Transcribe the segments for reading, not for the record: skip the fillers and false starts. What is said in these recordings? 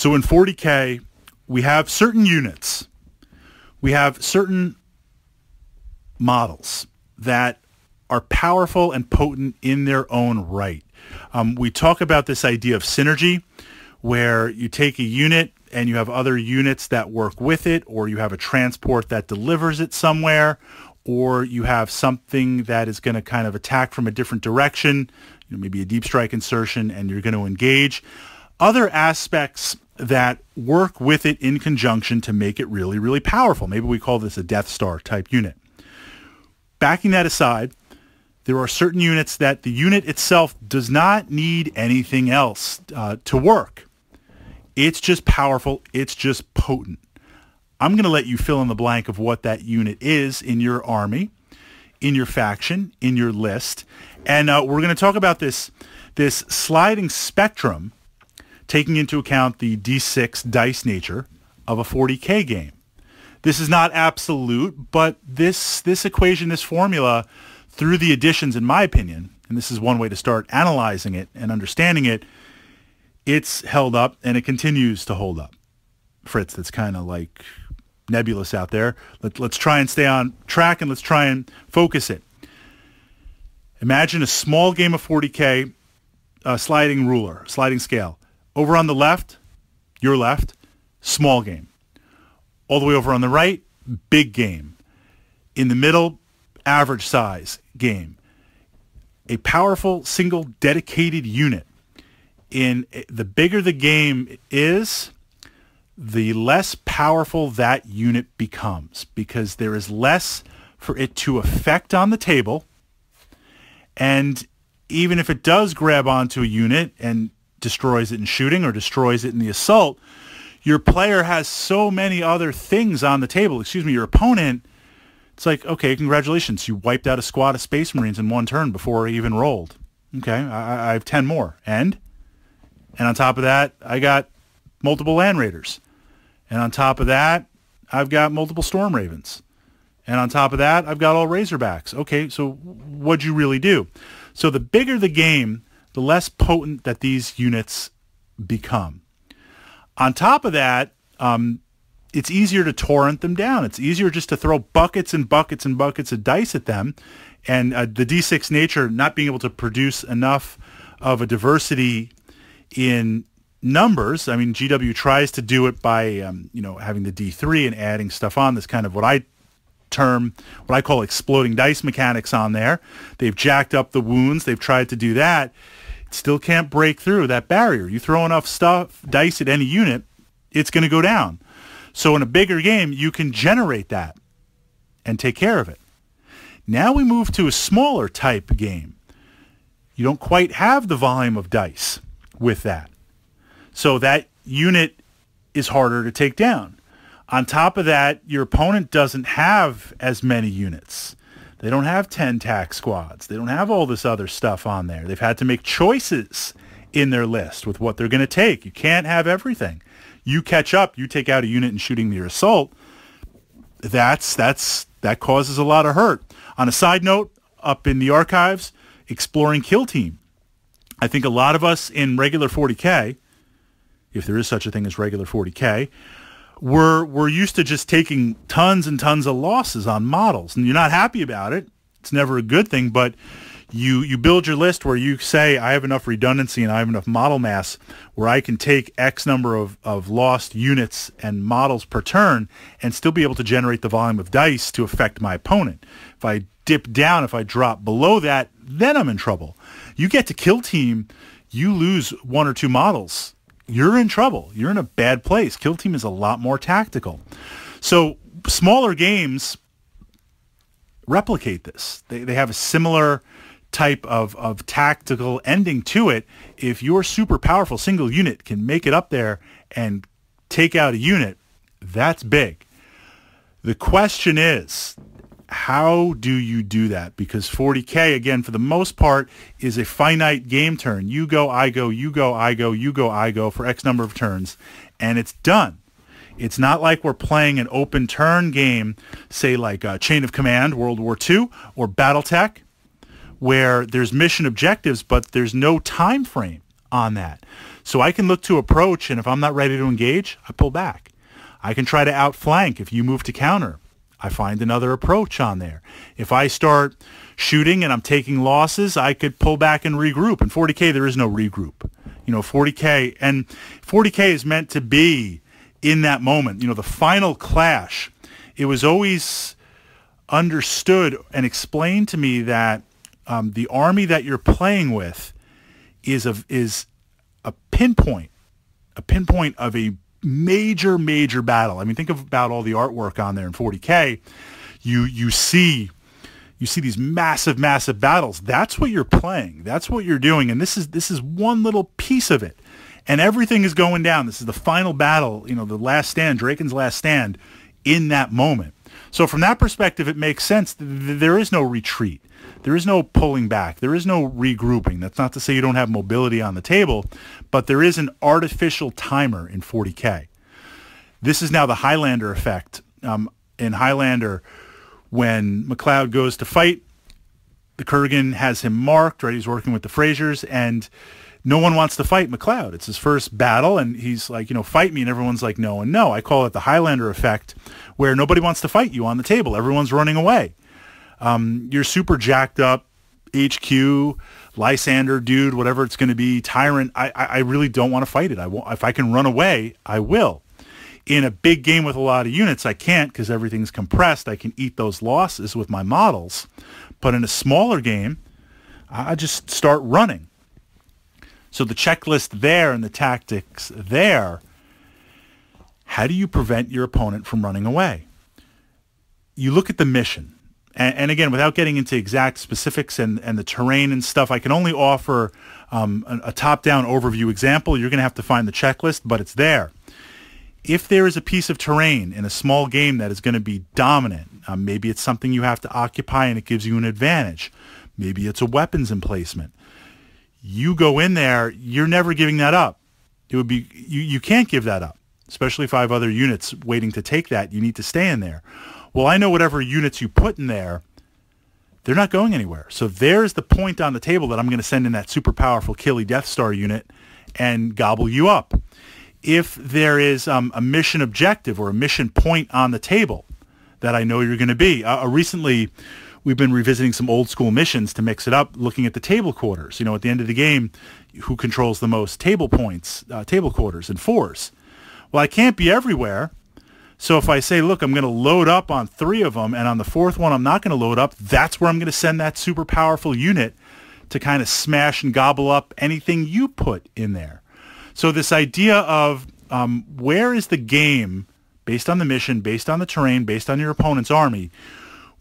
So in 40K, we have certain units. We have certain models that are powerful and potent in their own right. We talk about this idea of synergy, where you take a unit and you have other units that work with it, or you have a transport that delivers it somewhere, or you have something that is going to kind of attack from a different direction, maybe a deep strike insertion, and you're going to engage. Other aspects that work with it in conjunction to make it really, really powerful. Maybe we call this a Death Star type unit. Backing that aside, there are certain units that the unit itself does not need anything else to work. It's just powerful. It's just potent. I'm going to let you fill in the blank of what that unit is in your army, in your faction, in your list. And we're going to talk about this sliding spectrum, taking into account the D6 dice nature of a 40K game. This is not absolute, but this equation, this formula, through the additions, in my opinion, and this is one way to start analyzing it and understanding it, it's held up and it continues to hold up. Fritz, that's kind of like nebulous out there. Let's try and stay on track and let's try and focus it. Imagine a small game of 40K, sliding ruler, sliding scale. Over on the left, your left, small game. All the way over on the right, big game. In the middle, average size game. A powerful, single, dedicated unit. The bigger the game is, the less powerful that unit becomes, because there is less for it to affect on the table. And even if it does grab onto a unit and destroys it in shooting or destroys it in the assault, your player has so many other things on the table. Your opponent, it's like, okay, congratulations, you wiped out a squad of Space Marines in one turn before I even rolled. Okay, I have 10 more. And on top of that, I got multiple Land Raiders. And on top of that, I've got multiple Storm Ravens. And on top of that, I've got all Razorbacks. Okay, so what'd you really do? So the bigger the game, the less potent that these units become. On top of that, it's easier to torrent them down. It's easier just to throw buckets and buckets and buckets of dice at them. And the D6 nature not being able to produce enough of a diversity in numbers. I mean, GW tries to do it by, having the D3 and adding stuff on. This kind of what I call exploding dice mechanics on there. They've jacked up the wounds. They've tried to do that. It still can't break through that barrier. You throw enough dice at any unit, it's going to go down. So in a bigger game, you can generate that and take care of it. Now we move to a smaller type game. You don't quite have the volume of dice with that. So that unit is harder to take down. On top of that, your opponent doesn't have as many units. They don't have 10 tac squads. They don't have all this other stuff on there. They've had to make choices in their list with what they're going to take. You can't have everything. You catch up, you take out a unit and shooting your assault, that causes a lot of hurt. On a side note, up in the archives, exploring Kill Team. I think a lot of us in regular 40K, if there is such a thing as regular 40K, we're used to just taking tons and tons of losses on models, and you're not happy about it. It's never a good thing, but you build your list where you say, I have enough redundancy and I have enough model mass where I can take X number of lost units and models per turn and still be able to generate the volume of dice to affect my opponent. If I dip down, if I drop below that, then I'm in trouble. You get to Kill Team, you lose one or two models, you're in trouble. You're in a bad place. Kill Team is a lot more tactical. So smaller games replicate this. They have a similar type of tactical ending to it. If your super powerful single unit can make it up there and take out a unit, that's big. The question is, how do you do that? Because 40K, again, for the most part, is a finite game turn. You go, I go, you go, I go, you go, I go for X number of turns, and it's done. It's not like we're playing an open turn game, say like Chain of Command, World War II, or Battletech, where there's mission objectives, but there's no time frame on that. So I can look to approach, and if I'm not ready to engage, I pull back. I can try to outflank. If you move to counter, I find another approach on there. If I start shooting and I'm taking losses, I could pull back and regroup. In 40K, there is no regroup. 40K is meant to be in that moment. The final clash, it was always understood and explained to me that the army that you're playing with is a pinpoint of a major battle. I mean, think about all the artwork on there in 40K. You see these massive battles. That's what you're playing. That's what you're doing. And this is one little piece of it. And everything is going down. This is the final battle, the last stand, Draken's last stand in that moment. So from that perspective, it makes sense. There is no retreat. There is no pulling back. There is no regrouping. That's not to say you don't have mobility on the table, but there is an artificial timer in 40K. This is now the Highlander effect. In Highlander, when MacLeod goes to fight, the Kurgan has him marked, right? He's working with the Frasers, and no one wants to fight MacLeod. It's his first battle, and he's like, fight me, and everyone's like, no and no. I call it the Highlander effect, where nobody wants to fight you on the table. Everyone's running away. You're super jacked up, HQ, Lysander dude, whatever it's going to be, Tyrant. I really don't want to fight it. If I can run away, I will. In a big game with a lot of units, I can't because everything's compressed. I can eat those losses with my models. But in a smaller game, I just start running. So the checklist there and the tactics there, how do you prevent your opponent from running away? You look at the mission. And again, without getting into exact specifics and the terrain and stuff, I can only offer a top-down overview example. You're going to have to find the checklist, but it's there. If there is a piece of terrain in a small game that is going to be dominant, maybe it's something you have to occupy and it gives you an advantage. Maybe it's a weapons emplacement. You go in there, you're never giving that up. It would be you can't give that up, especially if I have other units waiting to take that. You need to stay in there. Well, I know whatever units you put in there, they're not going anywhere. So there's the point on the table that I'm going to send in that super powerful Killy Death Star unit and gobble you up. If there is a mission objective or a mission point on the table that I know you're going to be. Recently, we've been revisiting some old school missions to mix it up, looking at the table quarters. At the end of the game, who controls the most table points, table quarters and fours. Well, I can't be everywhere. So if I say, look, I'm going to load up on 3 of them, and on the 4th one I'm not going to load up, that's where I'm going to send that super powerful unit to kind of smash and gobble up anything you put in there. So this idea of where is the game, based on the mission, based on the terrain, based on your opponent's army,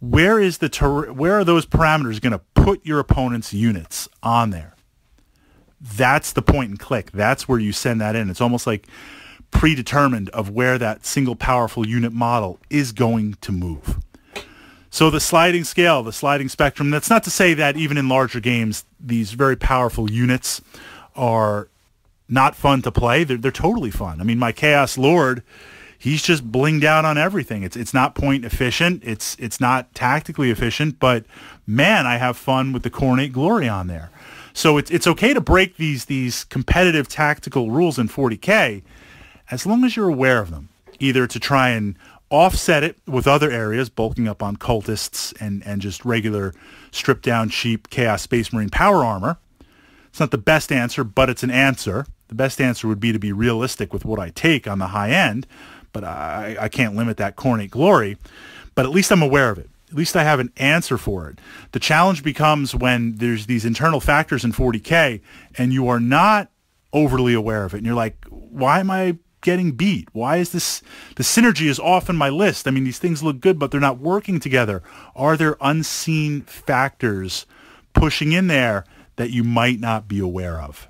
where are those parameters going to put your opponent's units on there? That's the point and click. That's where you send that in. It's almost like predetermined of where that single powerful unit model is going to move. So the sliding scale, the sliding spectrum, that's not to say that even in larger games, these very powerful units are not fun to play. They're totally fun. I mean, my Chaos Lord, he's just blinged out on everything. It's not point efficient. It's not tactically efficient, but man, I have fun with the Coronate Glory on there. So it's okay to break these competitive tactical rules in 40K as long as you're aware of them, either to try and offset it with other areas, bulking up on cultists and just regular stripped down cheap Chaos Space Marine power armor. It's not the best answer, but it's an answer. The best answer would be to be realistic with what I take on the high end, but I can't limit that Coronate Glory. But at least I'm aware of it. At least I have an answer for it. The challenge becomes when there's these internal factors in 40K and you are not overly aware of it. And you're like, why am I getting beat? Why is this? The synergy is off in my list. I mean, these things look good, but they're not working together. Are there unseen factors pushing in there that you might not be aware of?